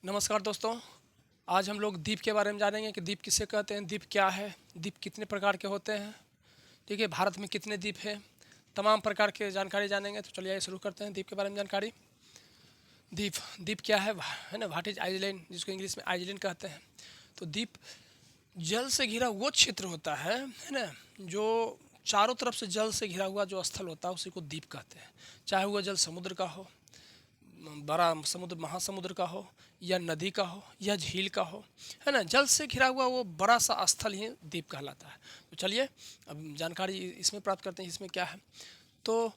नमस्कार दोस्तों। आज हम लोग द्वीप के बारे में जानेंगे कि द्वीप किसे कहते हैं, द्वीप क्या है, द्वीप कितने प्रकार के होते हैं। ठीक है, भारत में कितने द्वीप हैं, तमाम प्रकार के जानकारी जानेंगे। तो चलिए शुरू करते हैं द्वीप के बारे में जानकारी। द्वीप द्वीप क्या है ना, व्हाट इज आइलैंड, जिसको इंग्लिश में आइलैंड कहते हैं। तो द्वीप जल से घिरा वो क्षेत्र होता है ना, जो चारों तरफ से जल से घिरा हुआ जो स्थल होता है उसी को द्वीप कहते हैं। चाहे वह जल समुद्र का हो, बड़ा समुद्र महासमुद्र का हो, या नदी का हो, या झील का हो, है ना, जल से घिरा हुआ वो बड़ा सा स्थल ही द्वीप कहलाता है। तो चलिए अब जानकारी इसमें प्राप्त करते हैं, इसमें क्या है। तो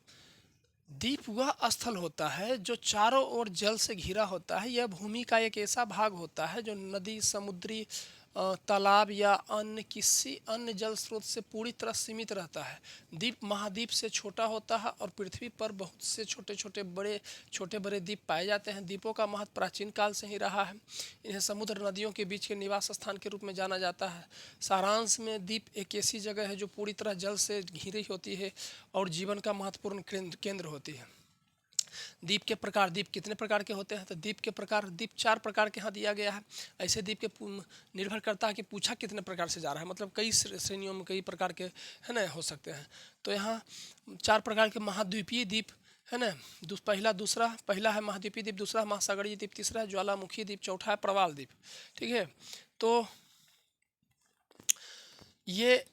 द्वीप वह स्थल होता है जो चारों ओर जल से घिरा होता है। यह भूमि का एक ऐसा भाग होता है जो नदी, समुद्री तालाब या अन्य किसी अन्य जल स्रोत से पूरी तरह सीमित रहता है। द्वीप महाद्वीप से छोटा होता है और पृथ्वी पर बहुत से छोटे बड़े द्वीप पाए जाते हैं। द्वीपों का महत्व प्राचीन काल से ही रहा है। इन्हें समुद्र नदियों के बीच के निवास स्थान के रूप में जाना जाता है। सारांश में द्वीप एक ऐसी जगह है जो पूरी तरह जल से घिरी होती है और जीवन का महत्वपूर्ण केंद्र होती है। द्वीप के प्रकार, द्वीप कितने प्रकार के होते हैं, तो द्वीप के प्रकार, द्वीप 4 प्रकार के यहाँ दिया गया है। ऐसे द्वीप के निर्भर करता है कि पूछा कितने प्रकार से जा रहा है, मतलब कई श्रेणियों में कई प्रकार के है ना हो सकते हैं। तो यहाँ 4 प्रकार के महाद्वीपीय द्वीप है ना, पहला है महाद्वीपीय द्वीप, दूसरा महासागरीय द्वीप, तीसरा है ज्वालामुखी द्वीप, चौथा है प्रवाल द्वीप। ठीक है, तो ये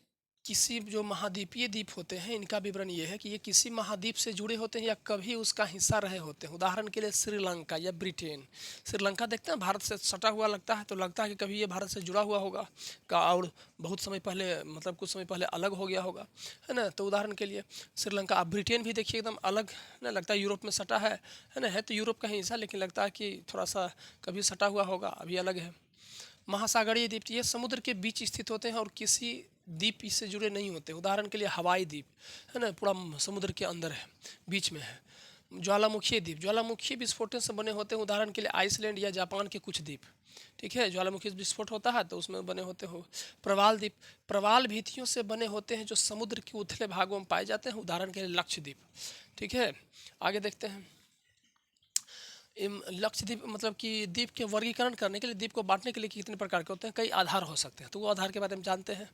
किसी जो महाद्वीपीय द्वीप होते हैं इनका विवरण ये है कि ये किसी महाद्वीप से जुड़े होते हैं या कभी उसका हिस्सा रहे होते हैं। उदाहरण के लिए श्रीलंका या ब्रिटेन। श्रीलंका देखते हैं भारत से सटा हुआ लगता है, तो लगता है कि कभी ये भारत से जुड़ा हुआ होगा का, और बहुत समय पहले, मतलब कुछ समय पहले अलग हो गया होगा, है ना। तो उदाहरण के लिए श्रीलंका। अब ब्रिटेन भी देखिए एकदम अलग ना लगता है, यूरोप में सटा है ना, है तो यूरोप का ही हिस्सा, लेकिन लगता है कि थोड़ा सा कभी सटा हुआ होगा, अभी अलग है। महासागरीय द्वीप ये समुद्र के बीच स्थित होते हैं और किसी द्वीप इससे जुड़े नहीं होते। उदाहरण के लिए हवाई द्वीप है ना, पूरा समुद्र के अंदर है, बीच में है। ज्वालामुखी द्वीप, ज्वालामुखी विस्फोटों से बने होते हैं। उदाहरण के लिए आइसलैंड या जापान के कुछ द्वीप। ठीक है, ज्वालामुखी विस्फोट होता है तो उसमें बने होते हो। प्रवाल द्वीप, प्रवाल भित्तियों से बने होते हैं जो समुद्र के उथले भागों में पाए जाते हैं। उदाहरण के लिए लक्षद्वीप। ठीक है, आगे देखते हैं। लक्षद्वीप मतलब कि द्वीप के वर्गीकरण करने के लिए, द्वीप को बांटने के लिए कितने प्रकार के होते हैं, कई आधार हो सकते हैं, तो वो आधार के बारे में जानते हैं।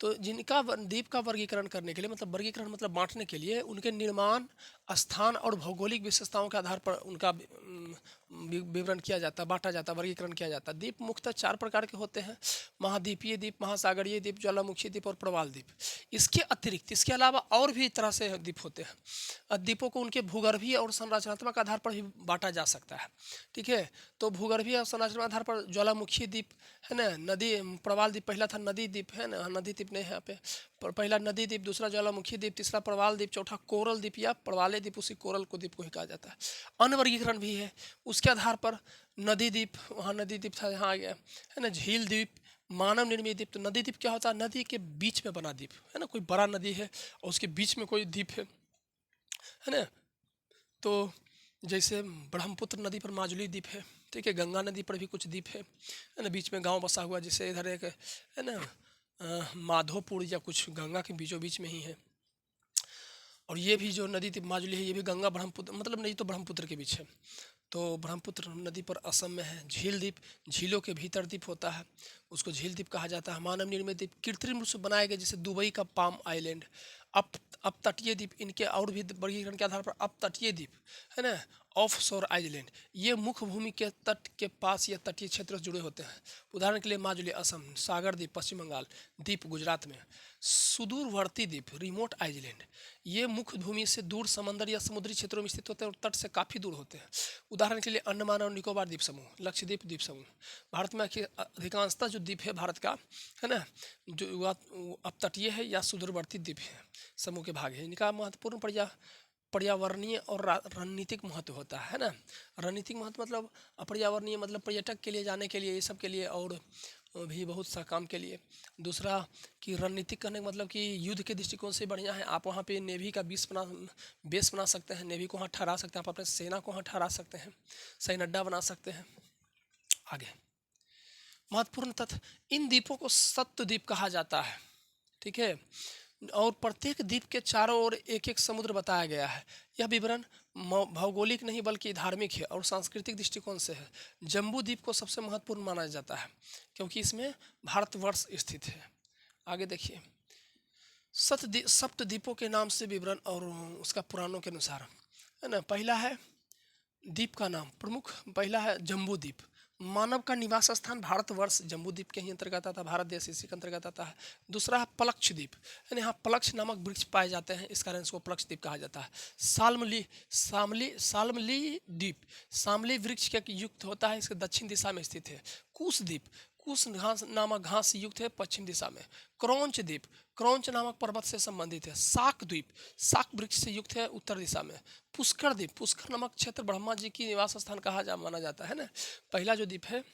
तो जिनका द्वीप का वर्गीकरण करने के लिए, मतलब वर्गीकरण मतलब बांटने के लिए, उनके निर्माण स्थान और भौगोलिक विशेषताओं के आधार पर उनका विवरण किया जाता है, बांटा जाता है, वर्गीकरण किया जाता है। द्वीप मुख्यतः 4 प्रकार के होते हैं: महाद्वीपीय द्वीप, महासागरीय द्वीप, ज्वालामुखी द्वीप और प्रवाल द्वीप। इसके अतिरिक्त, इसके अलावा और भी तरह से द्वीप होते हैं। द्वीपों को उनके भूगर्भीय और संरचनात्मक आधार पर भी बांटा जा सकता है। ठीक है, तो भूगर्भीय और संरचनात्मक आधार पर ज्वालामुखी द्वीप है ना, नदी, प्रवाल द्वीप पहला था, नदी द्वीप है ना, नदी द्वीप नहीं है यहाँ पे। पहला नदी द्वीप, दूसरा ज्वालामुखी द्वीप, तीसरा प्रवाल द्वीप, चौथा कोरल द्वीप या प्रवाले द्वीप, उसी कोरल को द्वीप को ही कहा जाता है। अन्य वर्गीकरण भी है उसके आधार पर। नदी द्वीप, वहाँ नदी द्वीप था, यहाँ आ गया है ना। झील द्वीप, मानव निर्मित द्वीप। तो नदी द्वीप क्या होता है, नदी के बीच में बना द्वीप है ना, कोई बड़ा नदी है और उसके बीच में कोई द्वीप है ना। तो जैसे ब्रह्मपुत्र नदी पर माजुली द्वीप है। ठीक है, गंगा नदी पर भी कुछ द्वीप है ना, बीच में गांव बसा हुआ, जैसे इधर एक है ना माधोपुर या कुछ गंगा के बीचों बीच में ही है। और ये भी जो नदी माजुली है, ये भी गंगा ब्रह्मपुत्र, मतलब नहीं तो ब्रह्मपुत्र के बीच है। तो ब्रह्मपुत्र नदी पर असम में है। झील द्वीप, झीलों के भीतर द्वीप होता है, उसको झील द्वीप कहा जाता है। मानव निर्मित द्वीप, कृत्रिम रूप से बनाए गए, जैसे दुबई का पाम आइलैंड। अप अपतटीय द्वीप, इनके और भी वर्गीकरण के आधार पर अपतटीय द्वीप है ना, ऑफ शोर आइलैंड, ये मुख्य भूमि के तट के पास या तटीय क्षेत्र से जुड़े होते हैं। उदाहरण के लिए माजुली असम, सागर द्वीप पश्चिम बंगाल, द्वीप गुजरात में। सुदूरवर्ती द्वीप, रिमोट आइलैंड, ये मुख्य भूमि से दूर समंदर या समुद्री क्षेत्रों में स्थित होते हैं और तट से काफ़ी दूर होते हैं। उदाहरण के लिए अंडमान और निकोबार द्वीप समूह, लक्षद्वीप द्वीप समूह। भारत में अधिकांशतः जो द्वीप है भारत का है ना, जो अपतटीय है या सुदूरवर्ती द्वीप है समूह के भाग है। इनका महत्वपूर्ण पर्यावरणीय और रणनीतिक महत्व होता है ना। रणनीतिक महत्व मतलब पर्यावरणीय, मतलब पर्यटक के लिए जाने के लिए, ये सब के लिए, और भी बहुत सा काम के लिए। दूसरा कि रणनीतिक करने का मतलब कि युद्ध के दृष्टिकोण से बढ़िया है। आप वहाँ पे नेवी का बेस बना सकते हैं, नेवी को वहाँ ठहरा सकते हैं, आप अपने सेना को वहाँ ठहरा सकते हैं, सैन्य अड्डा बना सकते हैं। आगे महत्वपूर्ण तथ्य, इन द्वीपों को सप्तद्वीप कहा जाता है। ठीक है, और प्रत्येक द्वीप के चारों ओर एक एक समुद्र बताया गया है। यह विवरण भौगोलिक नहीं बल्कि धार्मिक है और सांस्कृतिक दृष्टिकोण से है। जम्बू द्वीप को सबसे महत्वपूर्ण माना जाता है क्योंकि इसमें भारतवर्ष स्थित है। आगे देखिए, सप्त द्वीपों के नाम से विवरण और उसका पुराणों के अनुसार, है ना। पहला है द्वीप का नाम प्रमुख, पहला है जम्बू द्वीप। मानव का निवास स्थान भारतवर्ष जम्बू द्वीप के ही अंतर्गत आता है, भारत देश इसी के अंतर्गत आता है। दूसरा है पलक्ष द्वीप, यानी यहाँ पलक्ष नामक वृक्ष पाए जाते हैं, इस कारण इसको पलक्ष द्वीप कहा जाता है। सालमली द्वीप, सामली वृक्ष के युक्त होता है, इसके दक्षिण दिशा में स्थित है। कुश द्वीप, कुश घास नामक घास युक्त है, पश्चिम दिशा में। क्रौंच द्वीप, क्रौंच नामक पर्वत से संबंधित है। साक द्वीप, साक वृक्ष से युक्त है, उत्तर दिशा में। पुष्कर द्वीप, पुष्कर नामक क्षेत्र ब्रह्मा जी की निवास स्थान माना जाता है ना। पहला जो द्वीप है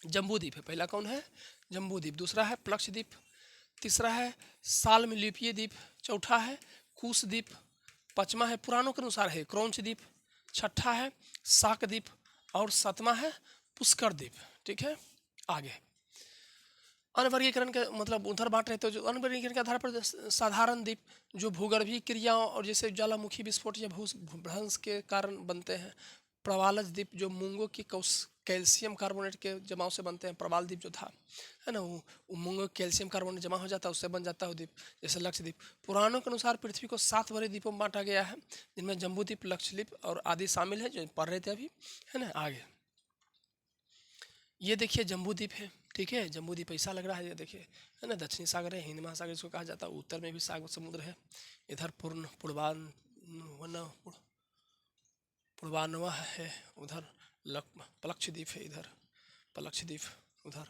जम्बू द्वीप है, पहला कौन है? जम्बू द्वीप। दूसरा है पलक्ष द्वीप, तीसरा है सालमलीपीय द्वीप, चौथा है कुश द्वीप, पांचवा है पुराणों के अनुसार है क्रौंच द्वीप, छठा है साक द्वीप और सातवां है पुष्कर द्वीप। ठीक है, आगे अनवर्गीकरण के मतलब उधर बांट रहे थे। जो अनवर्गीकरण के आधार पर साधारण द्वीप जो भूगर्भीय क्रियाओं और जैसे ज्वालामुखी विस्फोट या भूभ्रंश के कारण बनते हैं। प्रवालज द्वीप जो मूंगों की कैल्शियम कार्बोनेट के जमाव से बनते हैं। प्रवाल द्वीप जो था, है ना, वो मूंगों कैल्शियम कार्बोनेट जमा हो जाता है, उससे बन जाता है द्वीप, जैसे लक्षद्वीप। पुराणों के अनुसार पृथ्वी को 7 बड़े द्वीपों में बांटा गया है, जिनमें जम्बू द्वीप, लक्षद्वीप और आदि शामिल है, जो पढ़ रहे थे अभी, है ना। आगे ये देखिए जम्बू द्वीप है, ठीक है, जम्बू द्वीप ऐसा लग रहा है, ये देखिए, है ना। दक्षिणी सागर है, हिंद महासागर इसको कहा जाता है। उत्तर में भी सागर समुद्र है। इधर पूर्वान्वह है, उधर पलक्ष द्वीप है, इधर पलक्ष द्वीप उधर।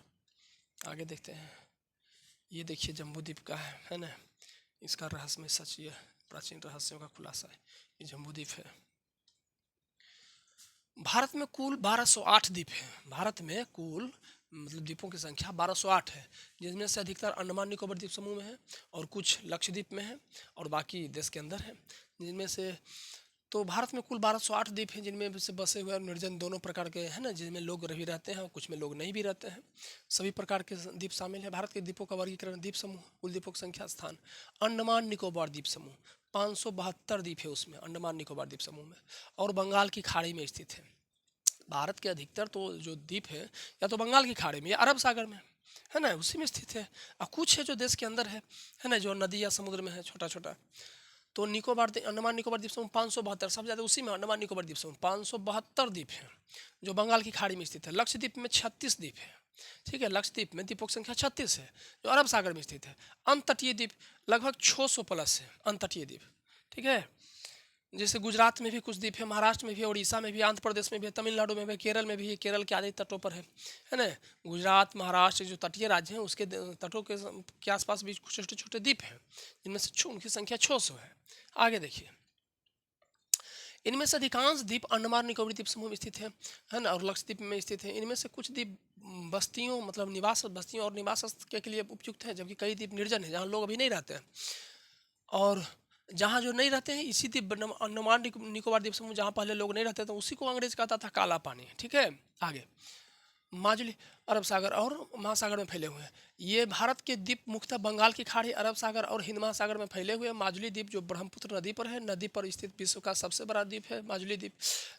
आगे देखते हैं, ये देखिए जम्बू द्वीप का है ना। इसका रहस्यमय सच, ये प्राचीन रहस्यों का खुलासा है, ये जम्बू द्वीप है। भारत में कुल 1208 द्वीप हैं। भारत में कुल मतलब द्वीपों की संख्या 1208 है, जिसमें से अधिकतर अंडमान निकोबार द्वीप समूह में है और कुछ लक्षद्वीप में है और बाकी देश के अंदर है। जिनमें से तो भारत में कुल 1208 द्वीप हैं, जिनमें से बसे हुए और निर्जन दोनों प्रकार के हैं ना, जिनमें लोग भी रहते हैं और कुछ में लोग नहीं भी रहते हैं। सभी प्रकार के द्वीप शामिल हैं। भारत के द्वीपों का वर्गीकरण, द्वीप समूह, कुल द्वीपों की संख्या, स्थान। अंडमान निकोबार द्वीप समूह 572 द्वीप है उसमें, अंडमान निकोबार द्वीप समूह में, और बंगाल की खाड़ी में स्थित है। भारत के अधिकतर तो जो द्वीप है या तो बंगाल की खाड़ी में या अरब सागर में, है ना, उसी में स्थित है। और कुछ है जो देश के अंदर है ना, जो नदी या समुद्र में है, छोटा छोटा। तो अंडमान निकोबार द्वीप समूह 572, सबसे ज़्यादा उसी में अंडमान निकोबार द्वीप समूह 572 द्वीप है, जो बंगाल की खाड़ी में स्थित है। लक्षद्वीप में 36 द्वीप है, ठीक है, लक्षद्वीप में द्वीपों की संख्या 36 है, जो अरब सागर में स्थित है। अंतटीय द्वीप लगभग 600 प्लस है, अंतटीय द्वीप, ठीक है। जैसे गुजरात में भी कुछ द्वीप है, महाराष्ट्र में भी, उड़ीसा में भी, आंध्र प्रदेश में भी, तमिलनाडु में भी, केरल में भी, केरल के आधे तटों पर है ना। गुजरात, महाराष्ट्र जो तटीय राज्य हैं उसके तटों के आसपास भी कुछ छोटे छोटे द्वीप हैं, जिनमें से उनकी संख्या 600 है। आगे देखिए, इनमें से अधिकांश द्वीप अंडमान निकोबार द्वीप समूह में स्थित है ना, और लक्षद्वीप में स्थित है। इनमें से कुछ द्वीप बस्तियों मतलब बस्तियों और निवास के लिए उपयुक्त है, जबकि कई द्वीप निर्जन है, जहाँ लोग अभी नहीं रहते हैं। और जहाँ जो नहीं रहते हैं, इसी द्वीप अंडमान निकोबार द्वीप समूह जहाँ पहले लोग नहीं रहते थे, उसी को अंग्रेज कहता था काला पानी, ठीक है। आगे माजुली अरब सागर और महासागर में फैले हुए हैं। ये भारत के द्वीप मुख्यतः बंगाल की खाड़ी, अरब सागर और हिंद महासागर में फैले हुए हैं। माजुली द्वीप जो ब्रह्मपुत्र नदी पर है, नदी पर स्थित विश्व का सबसे बड़ा द्वीप है माजुली द्वीप,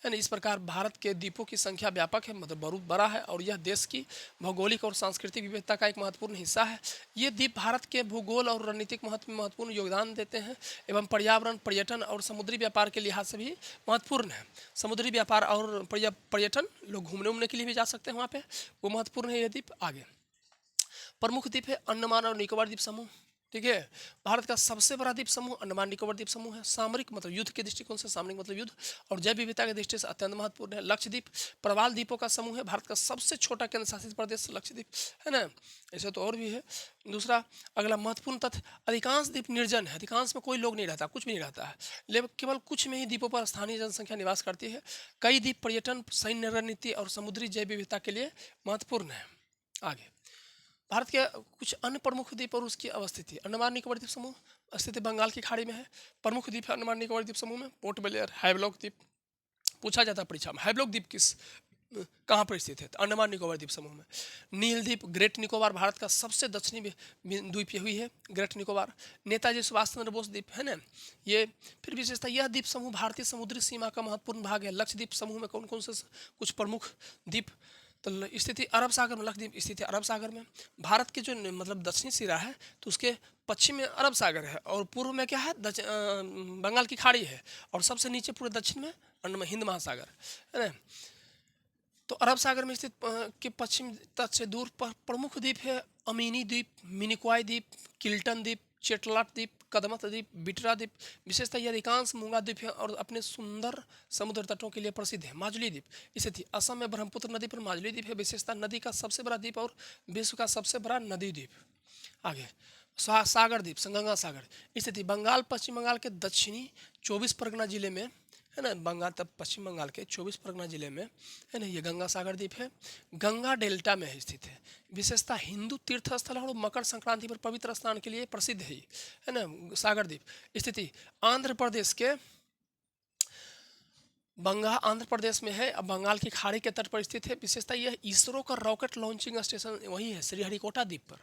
है ना। इस प्रकार भारत के द्वीपों की संख्या व्यापक है, मतलब बहुत बड़ा है, और यह देश की भौगोलिक और सांस्कृतिक विविधता का एक महत्वपूर्ण हिस्सा है। ये द्वीप भारत के भूगोल और रणनीतिक महत्व में महत्वपूर्ण योगदान देते हैं एवं पर्यावरण, पर्यटन और समुद्री व्यापार के लिहाज से भी महत्वपूर्ण है। समुद्री व्यापार और पर्यटन, लोग घूमने उमने के लिए भी जा सकते हैं वहाँ पे, वो महत्वपूर्ण है ये द्वीप। आगे प्रमुख द्वीप है अंडमान और निकोबार द्वीप समूह, ठीक है। भारत का सबसे बड़ा द्वीप समूह अंडमान निकोबार द्वीप समूह है। सामरिक मतलब युद्ध के दृष्टिकोण से, सामरिक मतलब युद्ध, और जैव विविधता के दृष्टि से अत्यंत महत्वपूर्ण है। लक्षद्वीप प्रवाल द्वीपों का समूह है, भारत का सबसे छोटा केंद्र शासित प्रदेश लक्षद्वीप, है ना। ऐसे तो और भी है। दूसरा अगला महत्वपूर्ण तथ्य, अधिकांश द्वीप निर्जन है, अधिकांश में कोई लोग नहीं रहता, कुछ भी नहीं रहता है, लेकिन केवल कुछ में ही द्वीपों पर स्थानीय जनसंख्या निवास करती है। कई द्वीप पर्यटन, सैन्य रणनीति और समुद्री जैव विविधता के लिए महत्वपूर्ण है। आगे भारत के कुछ अन्य प्रमुख द्वीप और उसकी अवस्थिति। अंडमान निकोबार द्वीप समूह स्थित बंगाल की खाड़ी में है। प्रमुख द्वीप है अंडमान निकोबार द्वीप समूह में पोर्ट ब्लेयर, हैवलॉक द्वीप। पूछा जाता है परीक्षा में, हैवलॉक द्वीप किस कहाँ पर स्थित है? तो अंडमान निकोबार द्वीप समूह में। नील द्वीप, ग्रेट निकोबार भारत का सबसे दक्षिणी द्वीप यही है, ग्रेट निकोबार। नेताजी सुभाष चंद्र बोस द्वीप है ना ये। फिर विशेषता, यह द्वीप समूह भारतीय समुद्री सीमा का महत्वपूर्ण भाग है। लक्षद्वीप समूह में कौन कौन से कुछ प्रमुख द्वीप? तो स्थिति अरब सागर में, लक्षद्वीप स्थिति अरब सागर में। भारत के जो मतलब दक्षिणी सिरा है तो उसके पश्चिम में अरब सागर है, और पूर्व में क्या है, बंगाल की खाड़ी है, और सबसे नीचे पूरे दक्षिण में हिंद महासागर है ना। तो अरब सागर में स्थित के पश्चिम तट से दूर पर प्रमुख द्वीप है अमीनी द्वीप, मिनिकॉय द्वीप, किल्टन द्वीप, चेटलाट द्वीप, कदमत द्वीप, बिटरा द्वीप। विशेषतः ये अधिकांश मूंगा द्वीप है और अपने सुंदर समुद्र तटों के लिए प्रसिद्ध है। माजुली द्वीप स्थिति असम में ब्रह्मपुत्र नदी पर माजुली द्वीप है। विशेषता, नदी का सबसे बड़ा द्वीप और विश्व का सबसे बड़ा नदी द्वीप। आगे सागर द्वीप, गंगा सागर स्थिति बंगाल, पश्चिम बंगाल के दक्षिणी 24 परगना जिले में है ना। बंगाल तब पश्चिम बंगाल के 24 परगना जिले में है ना ये गंगा सागर द्वीप है। गंगा डेल्टा में स्थित है। विशेषता, हिंदू तीर्थ स्थल है और मकर संक्रांति पर पवित्र स्नान के लिए प्रसिद्ध है ना सागर द्वीप। स्थिति आंध्र प्रदेश के आंध्र प्रदेश में है, अब बंगाल की खाड़ी के तट पर स्थित है। विशेषता, यह इसरो का रॉकेट लॉन्चिंग स्टेशन वही है, श्रीहरिकोटा द्वीप पर।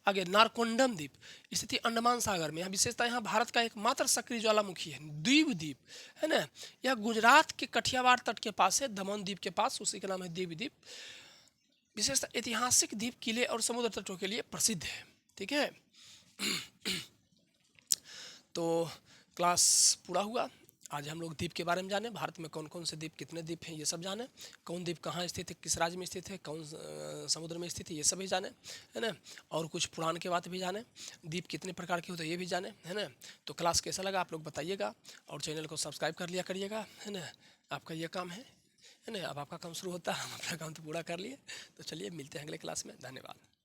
आगे नारकोंडम द्वीप स्थिति अंडमान सागर में है। विशेषता, यहाँ भारत का एकमात्र सक्रिय ज्वालामुखी है, द्वीप द्वीप है ना। यह गुजरात के कठियावाड़ तट के पास है, दमन द्वीप के पास, उसी का नाम है द्वीप द्वीप। विशेषता, ऐतिहासिक द्वीप, किले और समुद्र तटों के लिए प्रसिद्ध है। ठीक है तो क्लास पूरा हुआ। आज हम लोग द्वीप के बारे में जाने, भारत में कौन कौन से द्वीप, कितने द्वीप हैं ये सब जाने, कौन द्वीप कहाँ स्थित है, किस राज्य में स्थित है, कौन समुद्र में स्थित है, ये सब भी जाने है ना। और कुछ पुराण के बात भी जाने, द्वीप कितने प्रकार के होते हैं ये भी जाने है ना। तो क्लास कैसा लगा आप लोग बताइएगा, और चैनल को सब्सक्राइब कर लिया करिएगा है ना। आपका ये काम है ना। अब आपका काम शुरू होता है, हम अपना काम तो पूरा कर लिए। तो चलिए मिलते हैं अगले क्लास में। धन्यवाद।